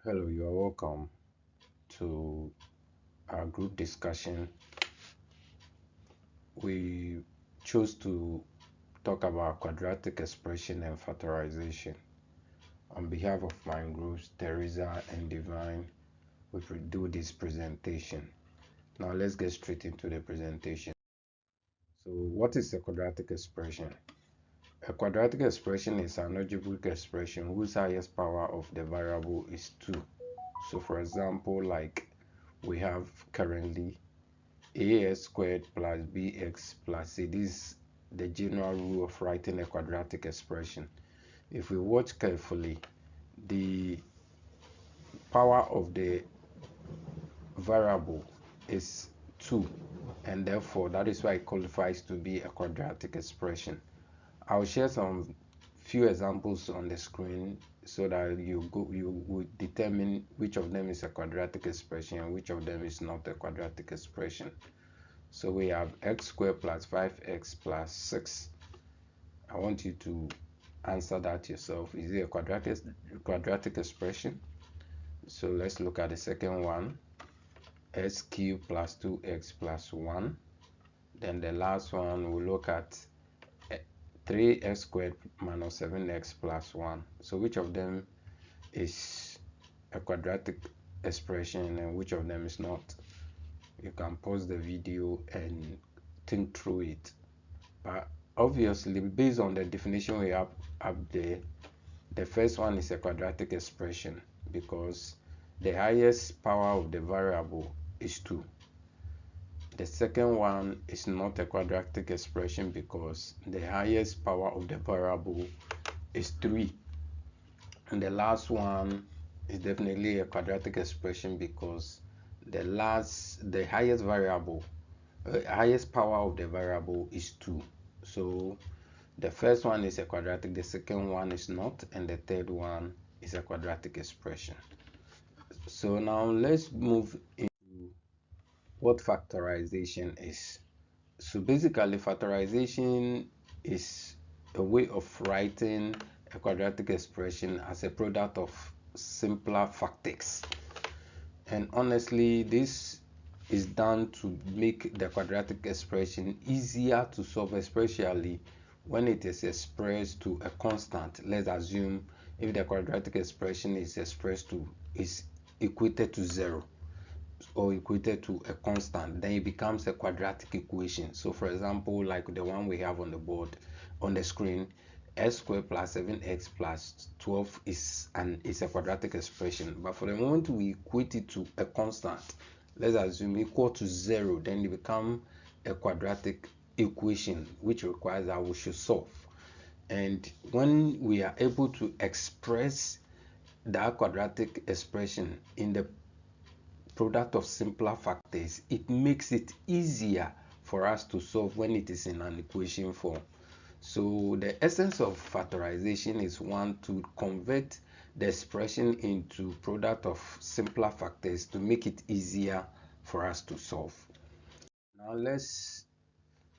Hello, you are welcome to our group discussion. We chose to talk about quadratic expression and factorization. On behalf of my groups, Teresa and Divine, we will do this presentation. Now let's get straight into the presentation. So what is a quadratic expression? A quadratic expression is an algebraic expression whose highest power of the variable is 2. So for example, like we have currently ax squared plus bx plus c. This is the general rule of writing a quadratic expression. If we watch carefully, the power of the variable is 2, and therefore that is why it qualifies to be a quadratic expression. I'll share some few examples on the screen so that you would determine which of them is a quadratic expression and which of them is not a quadratic expression. So we have x squared plus 5x plus 6. I want you to answer that yourself. Is it a quadratic expression? So let's look at the second one. X cubed plus 2x plus 1. Then the last one we'll look at 3x squared minus 7x plus 1. So which of them is a quadratic expression and which of them is not? You can pause the video and think through it. But obviously, based on the definition we have up there, the first one is a quadratic expression because the highest power of the variable is 2. The second one is not a quadratic expression because the highest power of the variable is 3. And the last one is definitely a quadratic expression because the highest power of the variable is 2. So the first one is a quadratic, the second one is not, and the third one is a quadratic expression. So now let's move into what factorization is. So basically, factorization is a way of writing a quadratic expression as a product of simpler factors. And honestly, this is done to make the quadratic expression easier to solve, especially when it is expressed to a constant. Let's assume if the quadratic expression is equated to 0 or equated to a constant, then it becomes a quadratic equation. So for example, like the one we have on the board on the screen, x squared plus 7x plus 12 is a quadratic expression. But for the moment we equate it to a constant, let's assume equal to 0, then it becomes a quadratic equation, which requires that we should solve. And when we are able to express that quadratic expression in the product of simpler factors, it makes it easier for us to solve when it is in an equation form. So the essence of factorization is one, to convert the expression into product of simpler factors to make it easier for us to solve. Now let's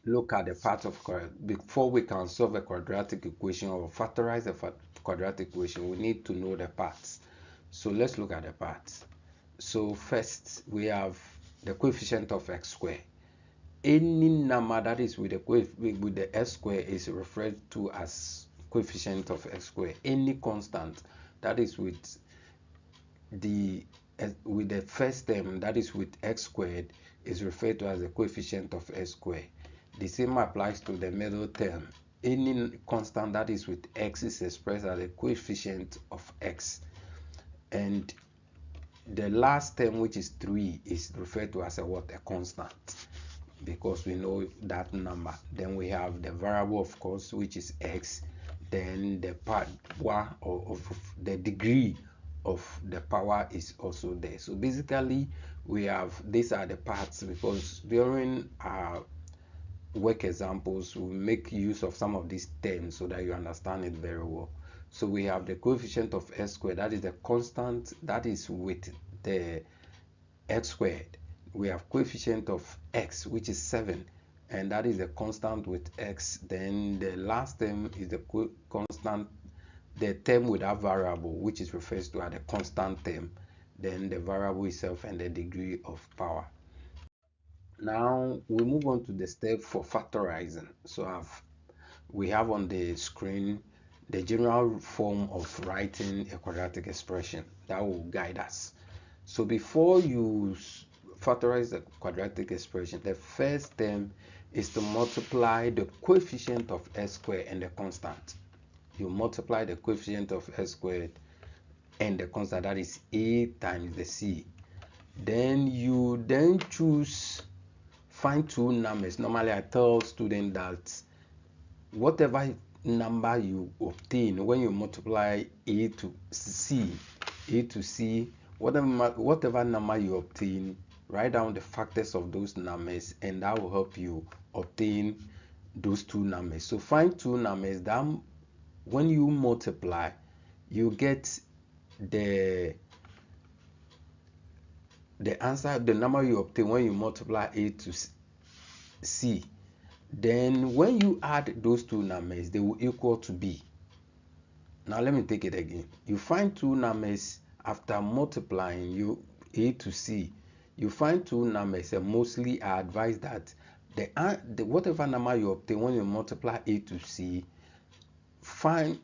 look at the part of before we can solve a quadratic equation or factorize a quadratic equation, we need to know the parts. So let's look at the parts. So first we have the coefficient of x squared. Any number that is with the x square is referred to as coefficient of x squared. Any constant that is with the first term, that is with x squared, is referred to as the coefficient of x squared. The same applies to the middle term. Any constant that is with x is expressed as a coefficient of x, and the last term, which is 3, is referred to as a constant, because we know that number. Then we have the variable, of course, which is x. Then the part of the degree of the power is also there. So basically we have, these are the parts, because during our work examples we make use of some of these terms so that you understand it very well. So we have the coefficient of x squared, that is the constant that is with the x squared. We have coefficient of x, which is 7, and that is a constant with x. Then the last term is the constant the term with that variable, which is referred to as the constant term, then the variable itself, and the degree of power. Now we move on to the step for factorizing. So we have on the screen the general form of writing a quadratic expression that will guide us. So before you factorize the quadratic expression, the first term is to multiply the coefficient of s squared and the constant. You multiply the coefficient of s squared and the constant, that is a times the c. Then you choose, find two numbers. Normally I tell students that whatever number you obtain when you multiply a to c, whatever number you obtain, write down the factors of those numbers, and that will help you obtain those two numbers. So find two numbers that when you multiply, you get the answer, the number you obtain when you multiply a to c. Then when you add those two numbers, they will equal to b. Now let me take it again. You find two numbers after multiplying you a to c. You find two numbers, and mostly I advise that the whatever number you obtain when you multiply a to c,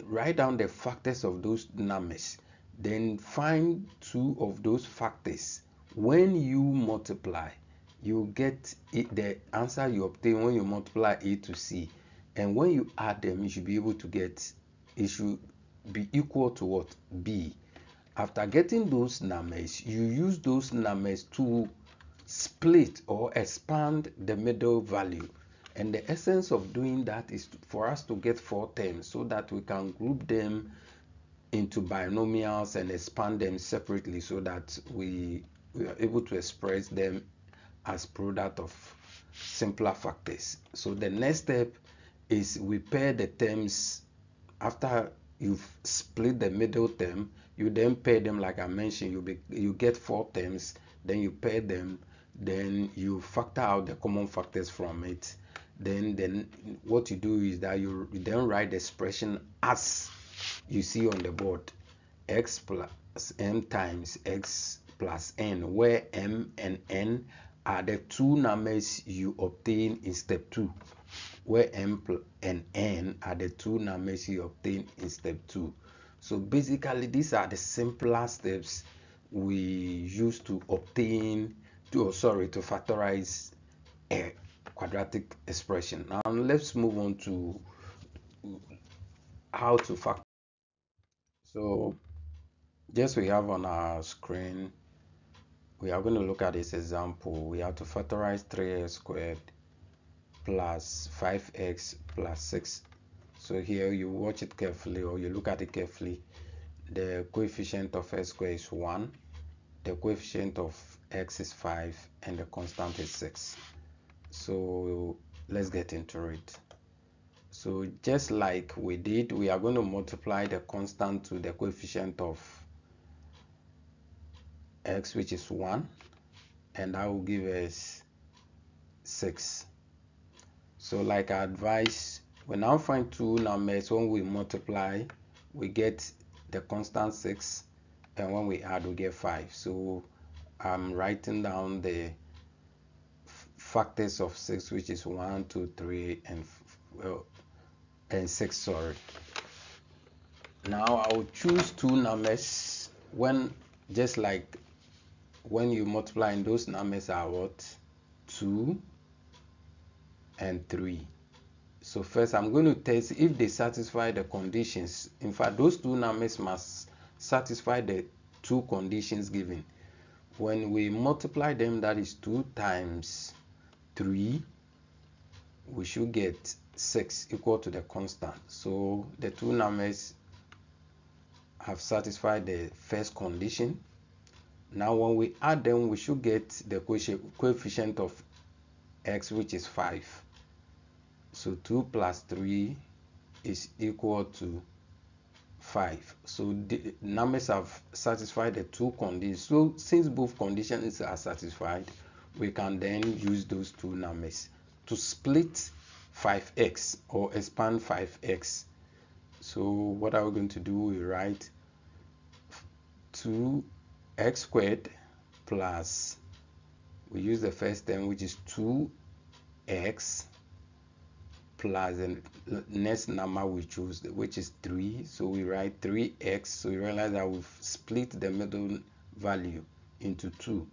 write down the factors of those numbers. Then find two of those factors. When you multiply, you get the answer you obtain when you multiply a to c, and when you add them, you should be able to get, it should be equal to what? B. After getting those numbers, you use those numbers to split or expand the middle value, and the essence of doing that is for us to get four terms so that we can group them into binomials and expand them separately so that we are able to express them as product of simpler factors. So the next step is we pair the terms. After you've split the middle term, you then pair them like I mentioned. You get four terms, then you pair them, then you factor out the common factors from it. Then what you do is that you then write the expression as you see on the board: x plus m times x plus n, where m and n are the two numbers you obtain in step 2, where m and n are the two numbers you obtain in step 2. So basically these are the simpler steps we use to factorize a quadratic expression. Now let's move on to how to factor. So just we have on our screen, we are going to look at this example. We have to factorize 3x squared plus 5x plus 6. So here you watch it carefully, or you look at it carefully. The coefficient of x squared is 1, the coefficient of x is 5, and the constant is 6. So let's get into it. So just like we did, we are going to multiply the constant to the coefficient of x, which is 1, and that will give us 6. So like I advised, we now find two numbers. When we multiply, we get the constant 6, and when we add, we get 5. So I'm writing down the factors of 6, which is 1, 2, 3, and 6. Sorry. Now I will choose two numbers. Just like when you multiply, in those numbers are what? 2 and 3. So first I'm going to test if they satisfy the conditions. In fact, those two numbers must satisfy the two conditions given. When we multiply them, that is 2 times 3, we should get 6 equal to the constant. So the two numbers have satisfied the first condition. Now when we add them, we should get the coefficient of x, which is 5. So 2 plus 3 is equal to 5. So the numbers have satisfied the two conditions. So since both conditions are satisfied, we can then use those two numbers to split 5x or expand 5x. So what are we going to do? We write 2x squared plus, we use the first term, which is 2x plus the next number we choose, which is 3. So we write 3x. So we realize that we've split the middle value into 2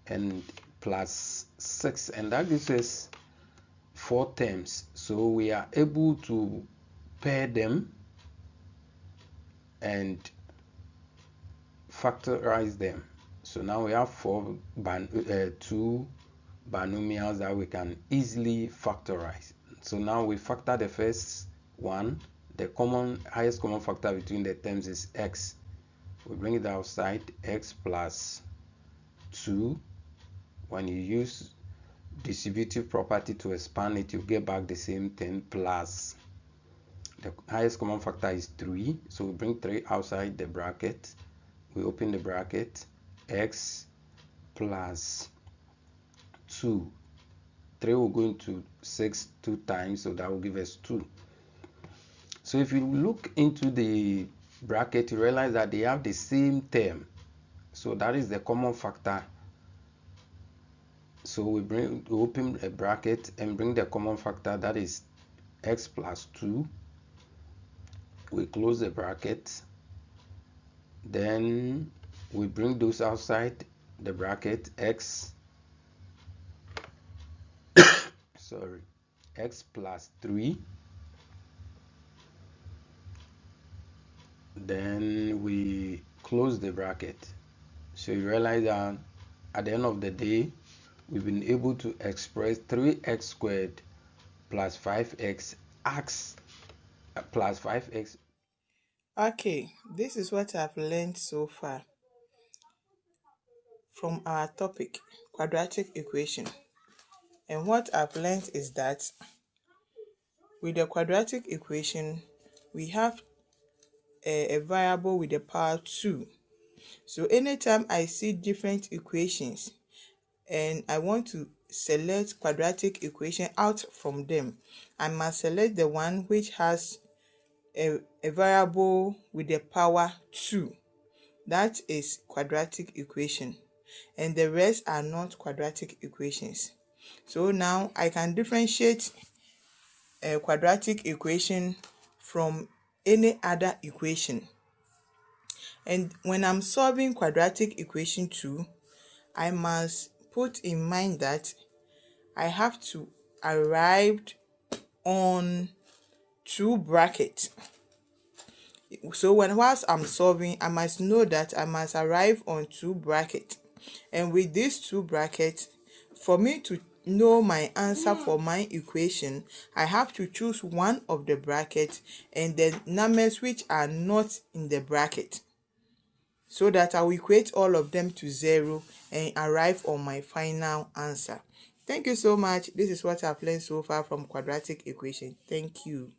and plus 6, and that gives us 4 terms. So we are able to pair them and factorize them. So now we have 2 binomials that we can easily factorize. So now we factor the first one. The highest common factor between the terms is x. We bring it outside, x plus 2. When you use distributive property to expand it, you get back the same thing, plus the highest common factor is 3. So we bring 3 outside the bracket. We open the bracket, x plus 2. 3 will go into 6 2 times, so that will give us 2. So if you look into the bracket, you realize that they have the same term. So that is the common factor. So we open a bracket and bring the common factor, that is x plus 2. We close the bracket. Then we bring those outside the bracket, x x plus 3. Then we close the bracket. So you realize that at the end of the day, we've been able to express 3x squared plus 5x plus 5x. Okay, this is what I've learned so far from our topic, quadratic equation. And what I've learned is that with the quadratic equation, we have a variable with the power 2. So anytime I see different equations and I want to select quadratic equation out from them, I must select the one which has a variable with the power 2. That is quadratic equation, and the rest are not quadratic equations. So now I can differentiate a quadratic equation from any other equation. And when I'm solving quadratic equation 2, I must put in mind that I have to arrive on 2 brackets. So whilst I'm solving, I must know that I must arrive on 2 brackets. And with these 2 brackets, for me to know my answer for my equation, I have to choose one of the brackets and the numbers which are not in the bracket, so that I will equate all of them to 0 and arrive on my final answer. Thank you so much. This is what I've learned so far from quadratic equation. Thank you.